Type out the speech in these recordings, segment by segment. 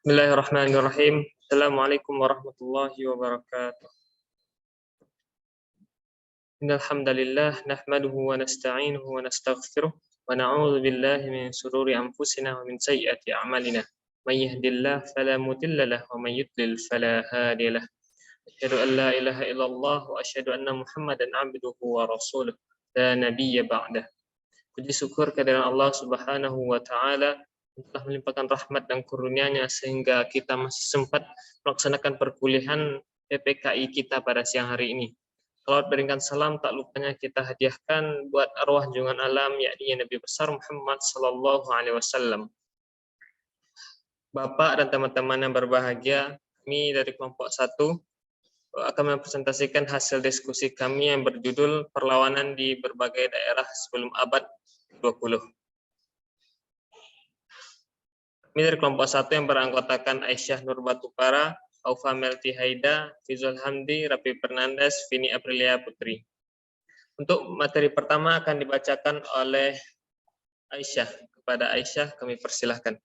Bismillahirrahmanirrahim. Assalamualaikum warahmatullahi wabarakatuh. Innal hamdalillah nahmaduhu wa nasta'inuhu wa nastaghfiruh wa na'udzu billahi min shururi anfusina wa min sayyiati a'malina. May yahdihillahu fala mudilla lahu wa may yudlil fala hadiya lahu. Asyhadu an la ilaha illallah wa asyhadu anna Muhammadan 'abduhu wa rasuluh. La nabiyya ba'dah. Puji syukur kehadiran Allah Subhanahu wa taala telah melimpahkan rahmat dan kurnia-Nya sehingga kita masih sempat melaksanakan perkuliahan PPKI kita pada siang hari ini. Salawat berikan salam tak lupanya kita hadiahkan buat arwah junjungan alam yakni Nabi besar Muhammad sallallahu alaihi wasallam. Bapak dan teman-teman yang berbahagia, kami dari kelompok 1 akan mempresentasikan hasil diskusi kami yang berjudul Perlawanan di Berbagai Daerah Sebelum Abad 20. Kami dari kelompok 1 yang beranggotakan Aisyah Nur Batupara, Aufa Melty Haida, Fizul Hamdi, Rapi Fernandes, Vini Aprilia Putri. Untuk materi pertama akan dibacakan oleh Aisyah. Kepada Aisyah kami persilahkan.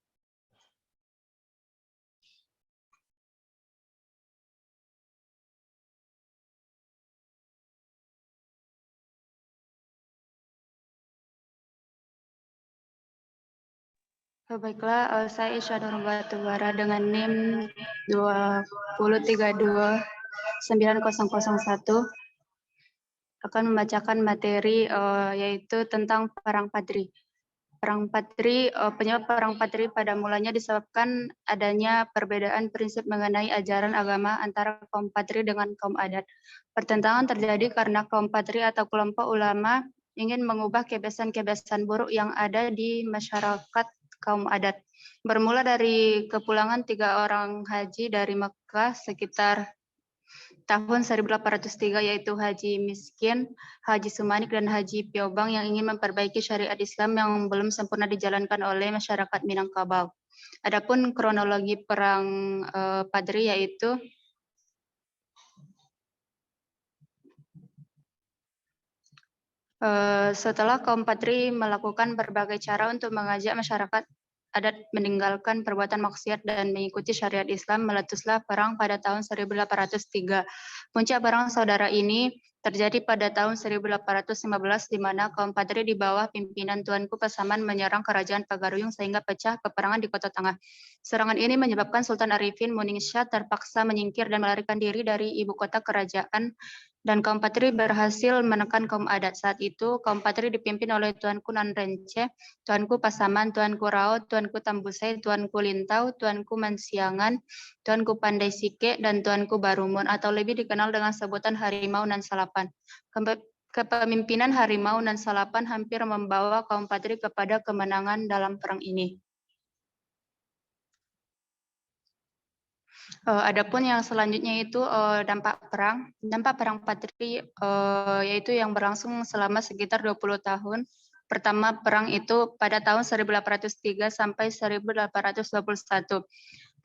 Baiklah, saya Aisyah Nur Batubara dengan NIM 203290001 akan membacakan materi yaitu tentang Perang Padri. Penyebab Perang Padri pada mulanya disebabkan adanya perbedaan prinsip mengenai ajaran agama antara kaum Padri dengan kaum adat. Pertentangan terjadi karena kaum Padri atau kelompok ulama ingin mengubah kebiasaan-kebiasaan buruk yang ada di masyarakat kaum adat. Bermula dari kepulangan 3 orang haji dari Mekah sekitar tahun 1803 yaitu Haji Miskin, Haji Sumanik, dan Haji Piobang yang ingin memperbaiki syariat Islam yang belum sempurna dijalankan oleh masyarakat Minangkabau. Adapun kronologi Perang Padri yaitu setelah kaum Padri melakukan berbagai cara untuk mengajak masyarakat adat meninggalkan perbuatan maksiat dan mengikuti syariat Islam, meletuslah perang pada tahun 1803. Puncak perang saudara ini terjadi pada tahun 1815 di mana kaum Padri di bawah pimpinan Tuanku Pasaman menyerang kerajaan Pagaruyung sehingga pecah peperangan di Kota Tengah. Serangan ini menyebabkan Sultan Arifin Moningsah terpaksa menyingkir dan melarikan diri dari ibu kota kerajaan, dan kaum Padri berhasil menekan kaum adat. Saat itu, kaum Padri dipimpin oleh Tuanku Nanrence, Tuanku Pasaman, Tuanku Rao, Tuanku Tambusai, Tuanku Lintau, Tuanku Mansiangan, Tuanku Pandai Sike, dan Tuanku Barumun, atau lebih dikenal dengan sebutan Harimau Nan Salapan. Kepemimpinan Harimau Nan Salapan hampir membawa kaum Padri kepada kemenangan dalam perang ini. Adapun yang selanjutnya itu dampak perang Padri yaitu yang berlangsung selama sekitar 20 tahun. Pertama perang itu pada tahun 1803 sampai 1821.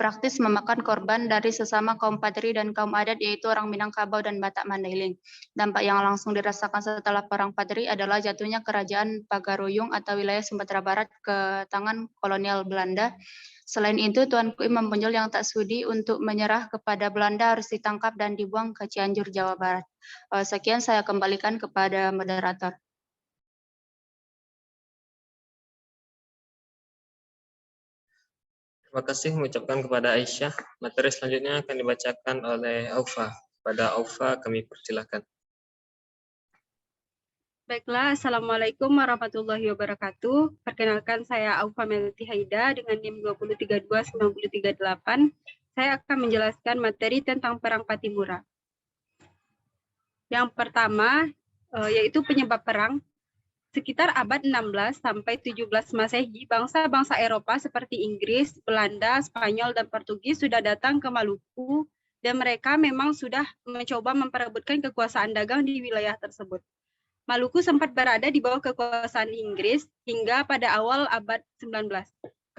Praktis memakan korban dari sesama kaum Padri dan kaum adat yaitu orang Minangkabau dan Batak Mandailing. Dampak yang langsung dirasakan setelah perang Padri adalah jatuhnya kerajaan Pagaruyung atau wilayah Sumatera Barat ke tangan kolonial Belanda. Selain itu, Tuanku Imam Bonjol yang tak sudi untuk menyerah kepada Belanda harus ditangkap dan dibuang ke Cianjur, Jawa Barat. Sekian saya kembalikan kepada moderator. Terima kasih mengucapkan kepada Aisyah. Materi selanjutnya akan dibacakan oleh Aufa. Pada Aufa kami persilahkan. Baiklah, Assalamualaikum warahmatullahi wabarakatuh. Perkenalkan saya Aufa Melty Haida dengan NIM 2032938. Saya akan menjelaskan materi tentang Perang Pattimura. Yang pertama yaitu penyebab perang. Sekitar abad 16 sampai 17 Masehi, bangsa-bangsa Eropa seperti Inggris, Belanda, Spanyol, dan Portugis sudah datang ke Maluku dan mereka memang sudah mencoba memperebutkan kekuasaan dagang di wilayah tersebut. Maluku sempat berada di bawah kekuasaan Inggris hingga pada awal abad 19.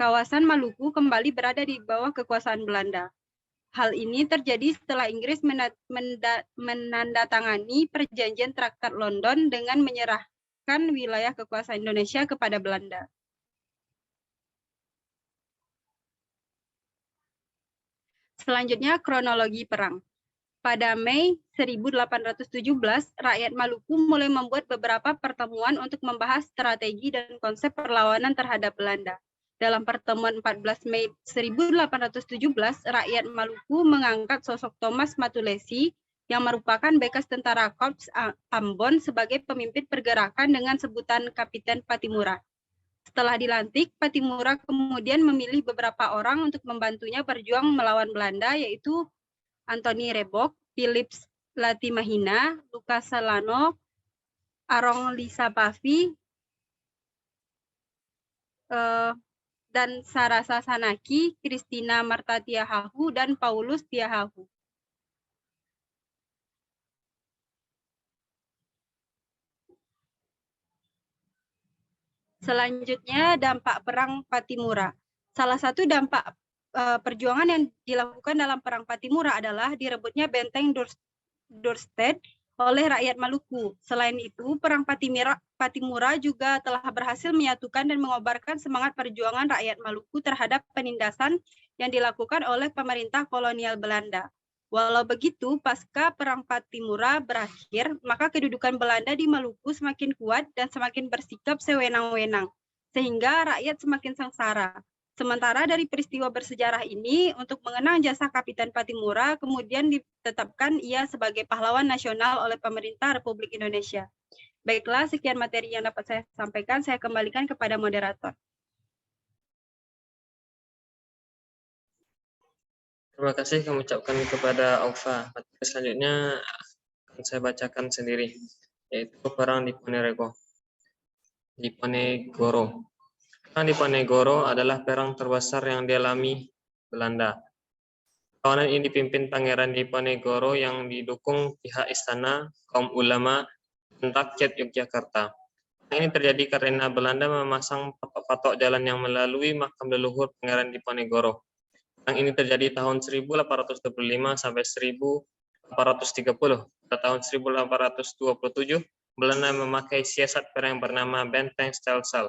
Kawasan Maluku kembali berada di bawah kekuasaan Belanda. Hal ini terjadi setelah Inggris menandatangani perjanjian Traktat London dengan menyerahkan wilayah kekuasaan Indonesia kepada Belanda. Selanjutnya, kronologi perang. Pada Mei 1817, rakyat Maluku mulai membuat beberapa pertemuan untuk membahas strategi dan konsep perlawanan terhadap Belanda. Dalam pertemuan 14 Mei 1817, rakyat Maluku mengangkat sosok Thomas Matulesi yang merupakan bekas tentara Korps Ambon sebagai pemimpin pergerakan dengan sebutan Kapiten Patimura. Setelah dilantik, Patimura kemudian memilih beberapa orang untuk membantunya berjuang melawan Belanda, yaitu Anthony Rebok, Philips Latimahina, Lucas Salano, Arong Lisapavi, dan Sarasa Sanaki, Christina Marta Tiahahu, dan Paulus Tiahahu. Selanjutnya, dampak perang Patimura. Salah satu dampak perjuangan yang dilakukan dalam perang Patimura adalah direbutnya benteng Dorstad oleh rakyat Maluku. Selain itu, perang Patimura juga telah berhasil menyatukan dan mengobarkan semangat perjuangan rakyat Maluku terhadap penindasan yang dilakukan oleh pemerintah kolonial Belanda. Walau begitu, pasca perang Patimura berakhir, maka kedudukan Belanda di Maluku semakin kuat dan semakin bersikap sewenang-wenang, sehingga rakyat semakin sengsara. Sementara dari peristiwa bersejarah ini, untuk mengenang jasa Kapiten Patimura, kemudian ditetapkan ia sebagai pahlawan nasional oleh pemerintah Republik Indonesia. Baiklah, sekian materi yang dapat saya sampaikan. Saya kembalikan kepada moderator. Terima kasih kami ucapkan kepada Aufa. Materi selanjutnya akan saya bacakan sendiri, yaitu perang Diponegoro. Perang Diponegoro adalah perang terbesar yang dialami Belanda. Perlawanan ini dipimpin Pangeran Diponegoro yang didukung pihak istana, kaum ulama, dan rakyat Yogyakarta. Perang ini terjadi karena Belanda memasang patok jalan yang melalui makam leluhur Pangeran Diponegoro. Perang ini terjadi tahun 1825 sampai 1830. Pada tahun 1827, Belanda memakai siasat perang yang bernama Benteng Stelsel,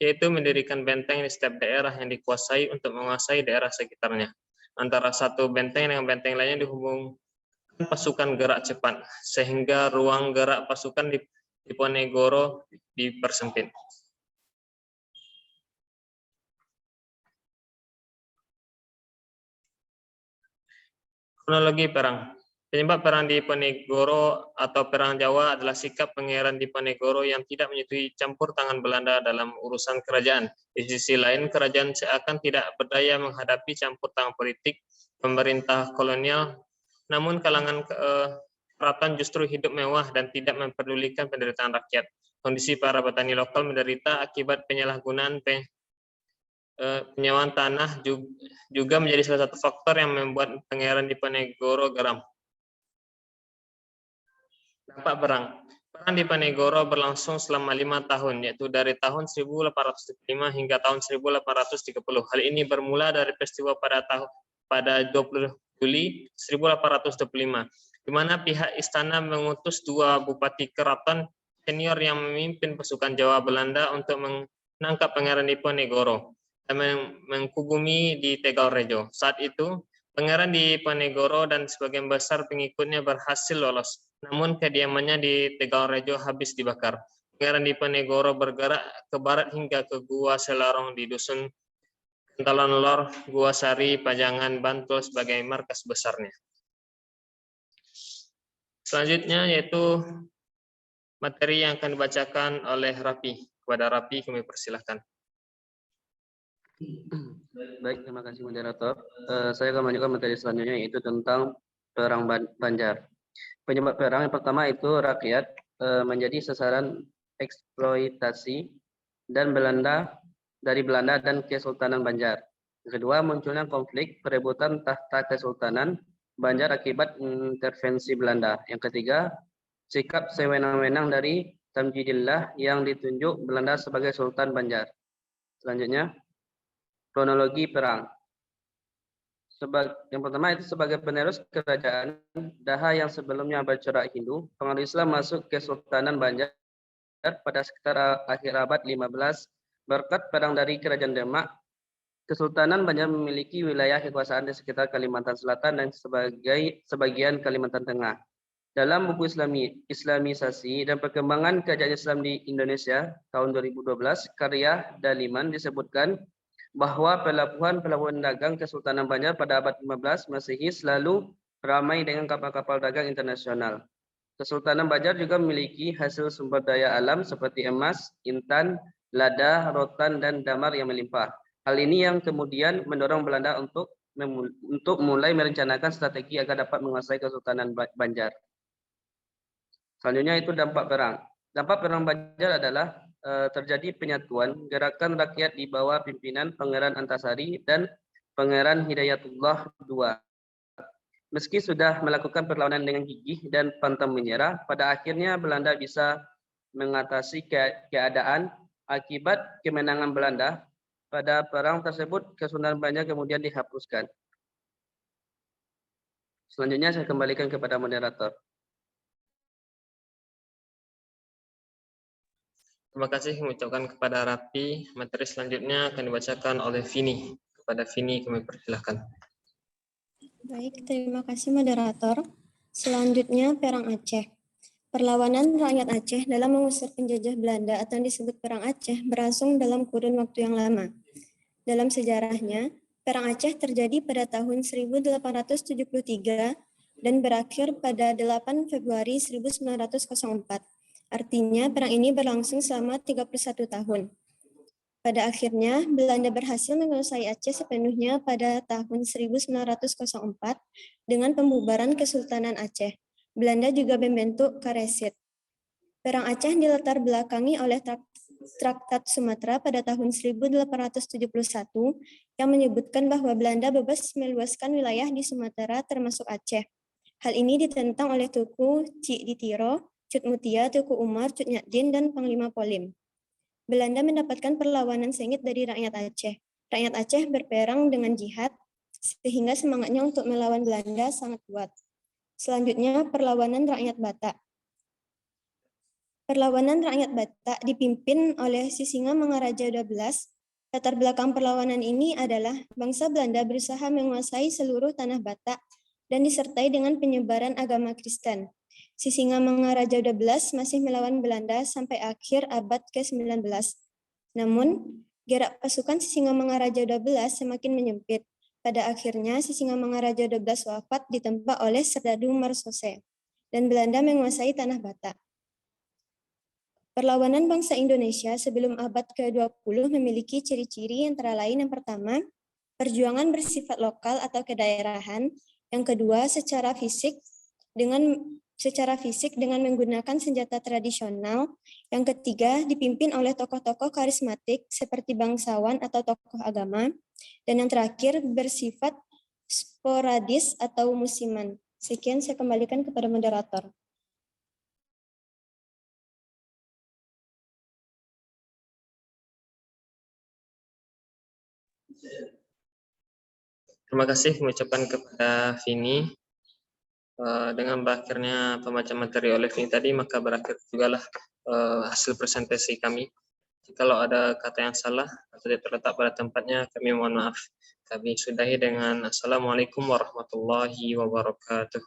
yaitu mendirikan benteng di setiap daerah yang dikuasai untuk menguasai daerah sekitarnya. Antara satu benteng dengan benteng lainnya dihubungkan pasukan gerak cepat, sehingga ruang gerak pasukan di Diponegoro dipersempit. Kronologi perang. Penyebab perang Diponegoro atau perang Jawa adalah sikap Pangeran Diponegoro yang tidak menyetujui campur tangan Belanda dalam urusan kerajaan. Di sisi lain, kerajaan seakan tidak berdaya menghadapi campur tangan politik pemerintah kolonial, namun kalangan keraton justru hidup mewah dan tidak memperdulikan penderitaan rakyat. Kondisi para petani lokal menderita akibat penyalahgunaan penyewaan tanah juga menjadi salah satu faktor yang membuat Pangeran Diponegoro geram. Dampak perang. Perang Diponegoro berlangsung selama 5 tahun, yaitu dari tahun 1805 hingga tahun 1830. Hal ini bermula dari peristiwa pada 20 Juli 1825, di mana pihak istana mengutus 2 bupati keraton senior yang memimpin pasukan Jawa Belanda untuk menangkap Pangeran Diponegoro dan mengkubumi di Tegalrejo. Saat itu, Pangeran Diponegoro dan sebagian besar pengikutnya berhasil lolos, namun kediamannya di Tegalrejo habis dibakar. Pangeran Diponegoro bergerak ke barat hingga ke Gua Selarong di Dusun Kentalan Lor, Gua Sari, Pajangan, Bantul sebagai markas besarnya. Selanjutnya yaitu materi yang akan dibacakan oleh Rapi. Kepada Rapi kami persilahkan. Baik, terima kasih moderator. Saya akan melanjutkan materi selanjutnya, yaitu tentang perang Banjar. Penyebab perang yang pertama itu rakyat menjadi sasaran eksploitasi dan dari Belanda dan Kesultanan Banjar. Yang kedua, munculnya konflik perebutan tahta Kesultanan Banjar akibat intervensi Belanda. Yang ketiga, sikap sewenang-wenang dari Tamjidillah yang ditunjuk Belanda sebagai Sultan Banjar. Selanjutnya, kronologi perang. Yang pertama itu sebagai penerus kerajaan Daha yang sebelumnya bercorak Hindu, pengaruh Islam masuk ke Kesultanan Banjar pada sekitar akhir abad 15 berkat perang dari Kerajaan Demak Kesultanan Banjar memiliki wilayah kekuasaan di sekitar Kalimantan Selatan dan sebagian Kalimantan Tengah. Dalam buku Islamisasi dan Perkembangan Kerajaan Islam di Indonesia tahun 2012, karya Daliman disebutkan bahwa pelabuhan dagang Kesultanan Banjar pada abad 15 Masehi selalu ramai dengan kapal-kapal dagang internasional. Kesultanan Banjar juga memiliki hasil sumber daya alam seperti emas, intan, lada, rotan, dan damar yang melimpah. Hal ini yang kemudian mendorong Belanda untuk mulai merencanakan strategi agar dapat menguasai Kesultanan Banjar. Selanjutnya itu dampak perang. Dampak perang Banjar adalah terjadi penyatuan gerakan rakyat di bawah pimpinan Pangeran Antasari dan Pangeran Hidayatullah II. Meski sudah melakukan perlawanan dengan gigih dan pantang menyerah, pada akhirnya Belanda bisa mengatasi keadaan. Akibat kemenangan Belanda pada perang tersebut, Kesultanan Banjar kemudian dihapuskan. Selanjutnya saya kembalikan kepada moderator. Terima kasih mengucapkan kepada Rapi. Materi selanjutnya akan dibacakan oleh Vini. Kepada Vini kami persilahkan. Baik, terima kasih moderator. Selanjutnya Perang Aceh. Perlawanan rakyat Aceh dalam mengusir penjajah Belanda atau yang disebut Perang Aceh berlangsung dalam kurun waktu yang lama. Dalam sejarahnya, Perang Aceh terjadi pada tahun 1873 dan berakhir pada 8 Februari 1904. Artinya, perang ini berlangsung selama 31 tahun. Pada akhirnya, Belanda berhasil menguasai Aceh sepenuhnya pada tahun 1904 dengan pembubaran Kesultanan Aceh. Belanda juga membentuk Karesit. Perang Aceh dilatar belakangi oleh Traktat Sumatera pada tahun 1871 yang menyebutkan bahwa Belanda bebas meluaskan wilayah di Sumatera termasuk Aceh. Hal ini ditentang oleh Tuku Cik Ditiro, Cut Mutia, Tuku Umar, Cut Nyadin, dan Panglima Polim. Belanda mendapatkan perlawanan sengit dari rakyat Aceh. Rakyat Aceh berperang dengan jihad, sehingga semangatnya untuk melawan Belanda sangat kuat. Selanjutnya, perlawanan rakyat Batak. Perlawanan rakyat Batak dipimpin oleh Sisingamangaraja XII. Latar belakang perlawanan ini adalah bangsa Belanda berusaha menguasai seluruh tanah Batak dan disertai dengan penyebaran agama Kristen. Sisingamangaraja XII masih melawan Belanda sampai akhir abad ke-19. Namun, gerak pasukan Sisingamangaraja XII semakin menyempit. Pada akhirnya, Sisingamangaraja XII wafat ditempa oleh Serdadu Marsose, dan Belanda menguasai tanah Batak. Perlawanan bangsa Indonesia sebelum abad ke-20 memiliki ciri-ciri antara lain yang pertama, perjuangan bersifat lokal atau kedaerahan. Yang kedua, secara fisik dengan menggunakan senjata tradisional. Yang ketiga, dipimpin oleh tokoh-tokoh karismatik seperti bangsawan atau tokoh agama. Dan yang terakhir, bersifat sporadis atau musiman. Sekian saya kembalikan kepada moderator. Terima kasih mengucapkan kepada Vini. Dengan berakhirnya pembacaan materi oleh Vini tadi, maka berakhir jugalah hasil presentasi kami. Jikalau ada kata yang salah atau tidak terletak pada tempatnya, kami mohon maaf. Kami sudahi dengan Assalamualaikum warahmatullahi wabarakatuh.